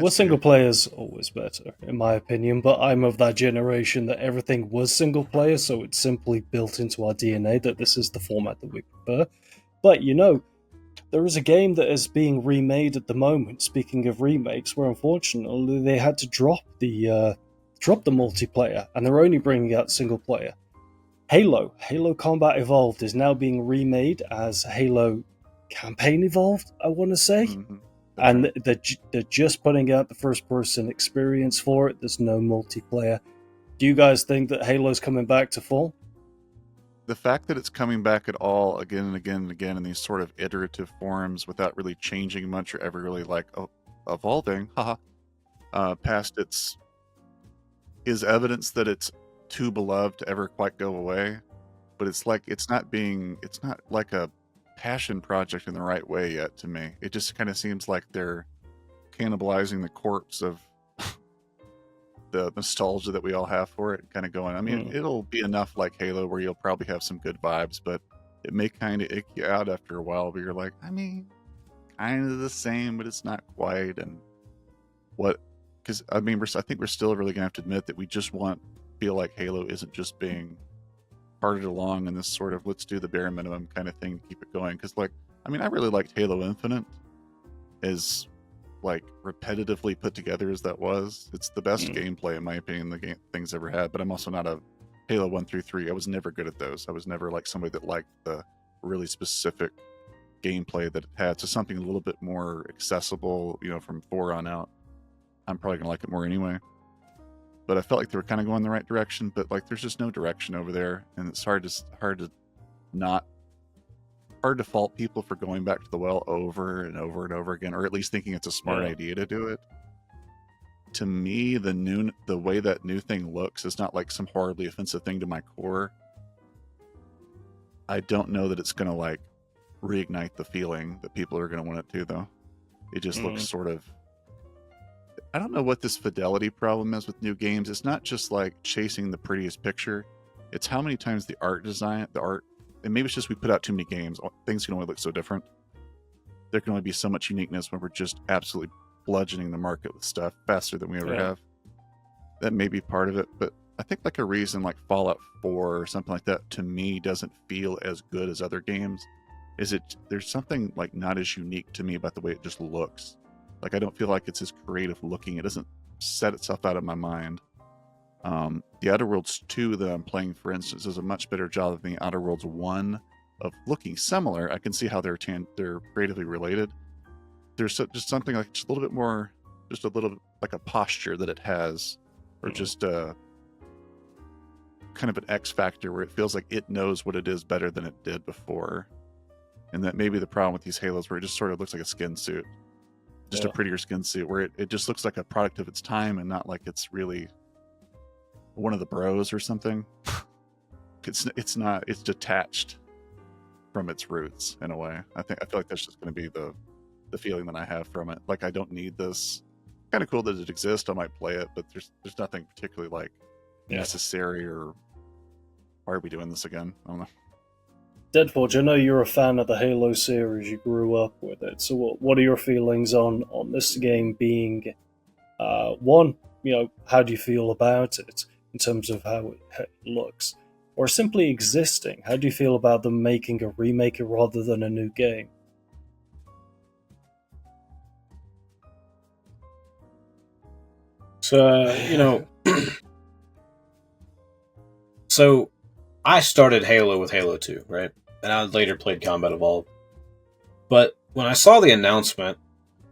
Well, single player is always better, in my opinion, but I'm of that generation that everything was single player, so it's simply built into our DNA that this is the format that we prefer. But there is a game that is being remade at the moment. Speaking of remakes, where unfortunately they had to drop the multiplayer, and they're only bringing out single player. Halo Combat Evolved is now being remade as Halo Campaign Evolved, I want to say. Mm-hmm. And they're just putting out the first person experience for it. There's no multiplayer. Do you guys think that Halo's coming back to full? The fact that it's coming back at all again and again and again in these sort of iterative forms without really changing much or ever really evolving, past its is evidence that it's too beloved to ever quite go away. But it's not like a passion project in the right way yet to me. It just kind of seems like they're cannibalizing the corpse of the nostalgia that we all have for it, kind of going, I mean, it'll be enough like Halo where you'll probably have some good vibes, but it may kind of ick you out after a while, but you're like, I mean, kind of the same, but it's not quite. And because I think we're still really gonna have to admit that we just feel like Halo isn't just being parted along in this sort of let's do the bare minimum kind of thing to keep it going. Because I really liked Halo Infinite as repetitively put together as that was. It's the best gameplay in my opinion the thing's ever had, but I'm also not a Halo 1 through 3. I was never good at those. I was never somebody that liked the really specific gameplay that it had. So something a little bit more accessible, from 4 on out, I'm probably gonna like it more anyway. But I felt like they were kind of going the right direction, but there's just no direction over there, and it's hard to fault people for going back to the well over and over and over again, or at least thinking it's a smart idea to do it. To me, the way that new thing looks is not some horribly offensive thing to my core. I don't know that it's gonna reignite the feeling that people are gonna want it to, though. It just looks sort of. I don't know what this fidelity problem is with new games. It's not just chasing the prettiest picture. It's how many times the art, and maybe it's just we put out too many games. Things can only look so different. There can only be so much uniqueness when we're just absolutely bludgeoning the market with stuff faster than we ever have. That may be part of it, but I think a reason Fallout 4 or something like that to me doesn't feel as good as other games is there's something not as unique to me about the way it just looks. I don't feel like it's as creative looking. It doesn't set itself out of my mind. The Outer Worlds 2 that I'm playing, for instance, does a much better job than the Outer Worlds 1 of looking similar. I can see how they're creatively related. There's just something just a little bit more, just a little bit a posture that it has, or just a kind of an X factor where it feels like it knows what it is better than it did before. And that may be the problem with these Halos, where it just sort of looks like a skin suit. Just a prettier skin suit, where it just looks like a product of its time and not like it's really one of the bros or something. It's not. It's detached from its roots in a way. I feel like that's just going to be the feeling that I have from it. I don't need this. Kind of cool that it exists. I might play it, but there's nothing particularly necessary, or why are we doing this again? I don't know. Deadforge, I know you're a fan of the Halo series. You grew up with it. So what are your feelings on this game being, one, how do you feel about it in terms of how it looks? Or simply existing? How do you feel about them making a remake rather than a new game? So, so I started Halo with Halo 2, right? And I later played Combat Evolved. But when I saw the announcement,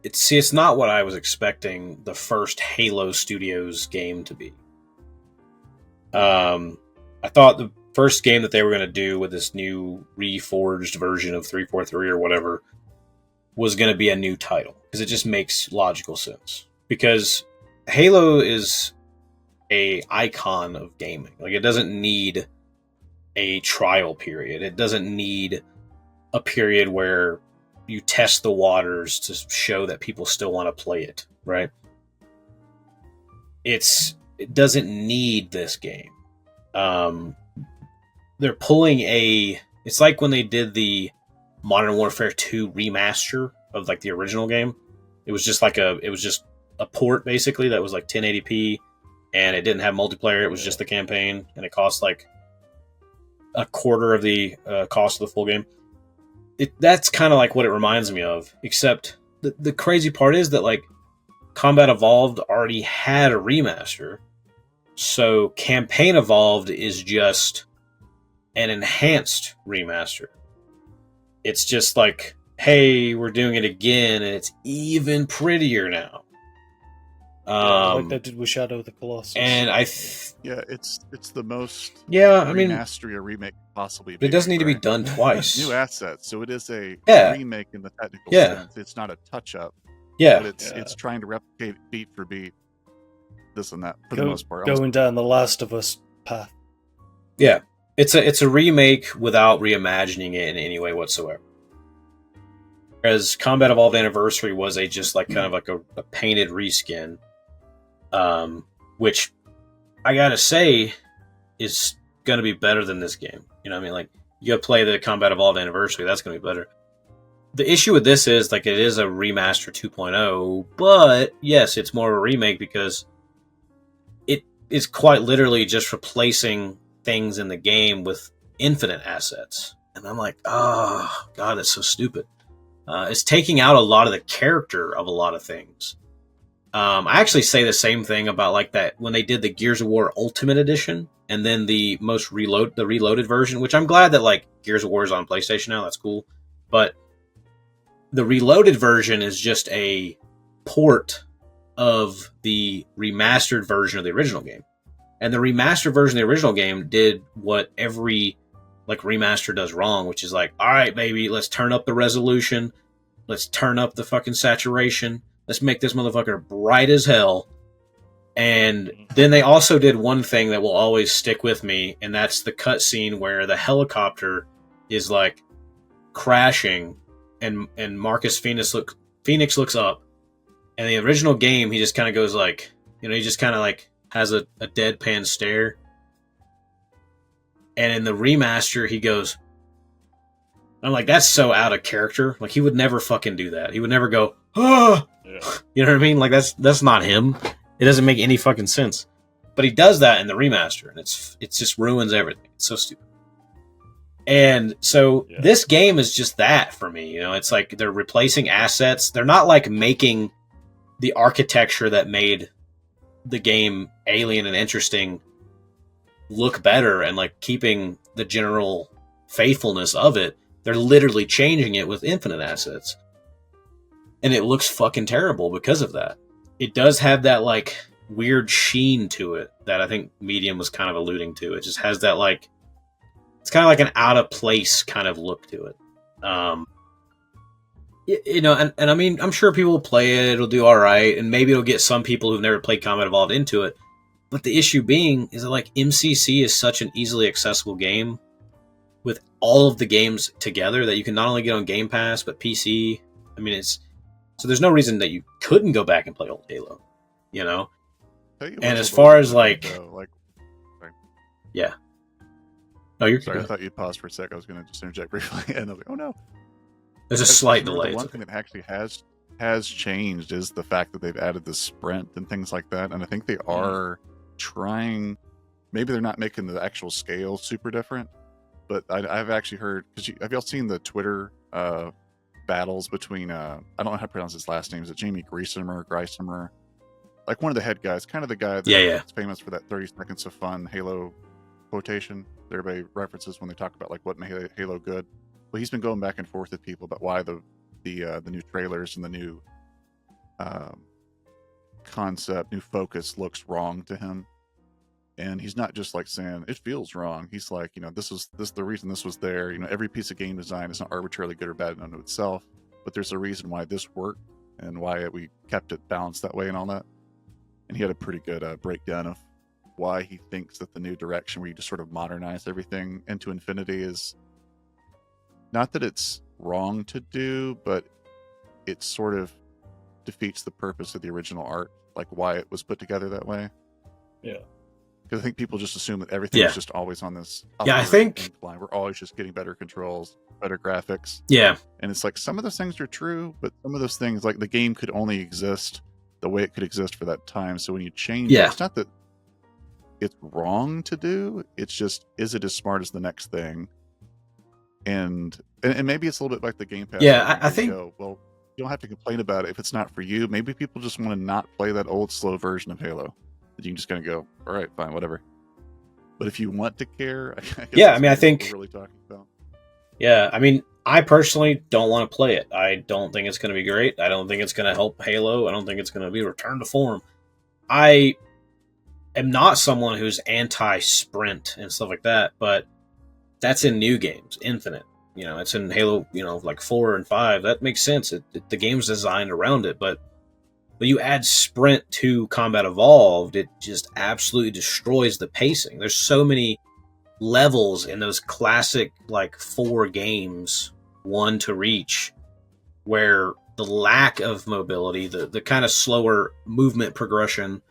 it's not what I was expecting the first Halo Studios game to be. I thought the first game that they were going to do with this new reforged version of 343 or whatever was going to be a new title, because it just makes logical sense. Because Halo is a icon of gaming. It doesn't need a trial period. It doesn't need a period where you test the waters to show that people still want to play it, right? It doesn't need this game. They're pulling it's like when they did the Modern Warfare 2 remaster of the original game. It was just a port basically that was like 1080p, and it didn't have multiplayer. It was just the campaign, and it cost like a quarter of the cost of the full game. That's kind of like what it reminds me of, except the crazy part is that like Combat Evolved already had a remaster, so Campaign Evolved is just an enhanced remaster. It's just like, hey, we're doing it again, and it's even prettier now. Like they did with Shadow of the Colossus. And it's the most remastery or remake possibly. But it doesn't need to be done twice. New assets, so it is a remake in the technical sense. It's not a touch up. Yeah, but it's trying to replicate beat for beat this and that for the most part. Going down the Last of Us path. Yeah, it's a remake without reimagining it in any way whatsoever. Whereas Combat Evolved Anniversary was just like kind of like a painted reskin, which I gotta say is gonna be better than this game. You know what I mean? Like, you gotta play the Combat Evolved Anniversary, that's gonna be better. The issue with this is like it is a remaster 2.0, but yes, it's more of a remake because it is quite literally just replacing things in the game with infinite assets. And I'm like, oh god, that's so stupid. It's taking out a lot of the character of a lot of things. I actually say the same thing about like that when they did the Gears of War Ultimate Edition and then the reloaded version, which I'm glad that like Gears of War is on PlayStation now. That's cool. But the reloaded version is just a port of the remastered version of the original game. And the remastered version of the original game did what every like remaster does wrong, which is like, all right, baby, let's turn up the resolution. Let's turn up the fucking saturation. Let's make this motherfucker bright as hell. And then they also did one thing that will always stick with me, and that's the cutscene where the helicopter is like crashing, and Marcus Phoenix looks up, and the original game he just kind of goes like, you know, he just kind of like has a deadpan stare. And in the remaster, he goes, I'm like, that's so out of character. Like, he would never fucking do that. He would never go, ah! Yeah. You know what I mean? Like, that's not him. It doesn't make any fucking sense. But he does that in the remaster, and it just ruins everything. It's so stupid. And so this game is just that for me. You know, it's like they're replacing assets. They're not like making the architecture that made the game alien and interesting look better and like keeping the general faithfulness of it. They're literally changing it with infinite assets. And it looks fucking terrible because of that. It does have that like weird sheen to it that I think Medium was kind of alluding to. It just has that like, it's kind of like an out of place kind of look to it. You know, and I mean, I'm sure people will play it, it'll do all right, and maybe it'll get some people who've never played Combat Evolved into it. But the issue being is that like MCC is such an easily accessible game with all of the games together that you can not only get on Game Pass but PC. I mean, so there's no reason that you couldn't go back and play old Halo, you know. And as far as like, sorry. Yeah. No, you're sorry. I thought you paused for a sec. I was going to just interject briefly, and I was like, oh no. There's a slight delay. The one thing that actually has changed is the fact that they've added the sprint and things like that, and I think they are trying. Maybe they're not making the actual scale super different, but I've actually heard. Have y'all seen the Twitter battles between? I don't know how to pronounce his last name. Is it Jamie Greisemer? Like one of the head guys, kind of the guy that's famous for that 30 seconds of fun Halo quotation that everybody references when they talk about like what made Halo good. Well, he's been going back and forth with people about why the new trailers and the new concept, new focus looks wrong to him. And he's not just like saying it feels wrong. He's like, you know, this the reason this was there. You know, every piece of game design is not arbitrarily good or bad in and of itself, but there's a reason why this worked and why we kept it balanced that way and all that. And he had a pretty good breakdown of why he thinks that the new direction where you just sort of modernize everything into infinity is not that it's wrong to do, but it sort of defeats the purpose of the original art, like why it was put together that way. Yeah. Because I think people just assume that everything is just always on this. I think line. We're always just getting better controls, better graphics. Yeah. And it's like some of those things are true, but some of those things, like the game could only exist the the way it could exist for that time. So when you change Yeah. it, it's not that it's wrong to do. It's just, is it as smart as the next thing? And maybe it's a little bit like the Game Pass. Yeah, argument I where you think- go, well, you don't have to complain about it if it's not for you. Maybe people just want to not play that old slow version of Halo. That you can just kind of go, all right, fine, whatever. But if you want to care, I guess Yeah, that's I mean, I what think- we're really talking about. Yeah, I mean, I personally don't want to play it. I don't think it's going to be great. I don't think it's going to help Halo. I don't think it's going to be a return to form. I am not someone who's anti-sprint and stuff like that, but that's in new games, Infinite. You know, it's in Halo, you know, like 4 and 5. That makes sense. The game's designed around it, but when you add sprint to Combat Evolved, it just absolutely destroys the pacing. There's so many levels in those classic, like, 4 games, 1 to Reach, where the lack of mobility, the kind of slower movement progression,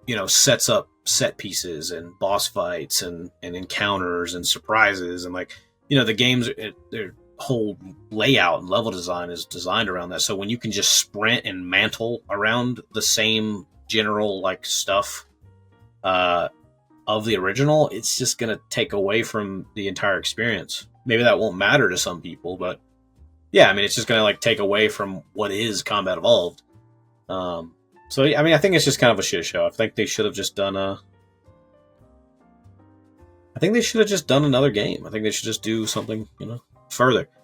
you know, sets up set pieces and boss fights and encounters and surprises. And, like, you know, the games, their whole layout and level design is designed around that. So when you can just sprint and mantle around the same general, like, stuff of the original, it's just going to take away from the entire experience. Maybe that won't matter to some people, but yeah, I mean, it's just going to, like, take away from what is Combat Evolved. So, I mean, I think it's just kind of a shit show. I think they should have just done another game. I think they should just do something, you know, further.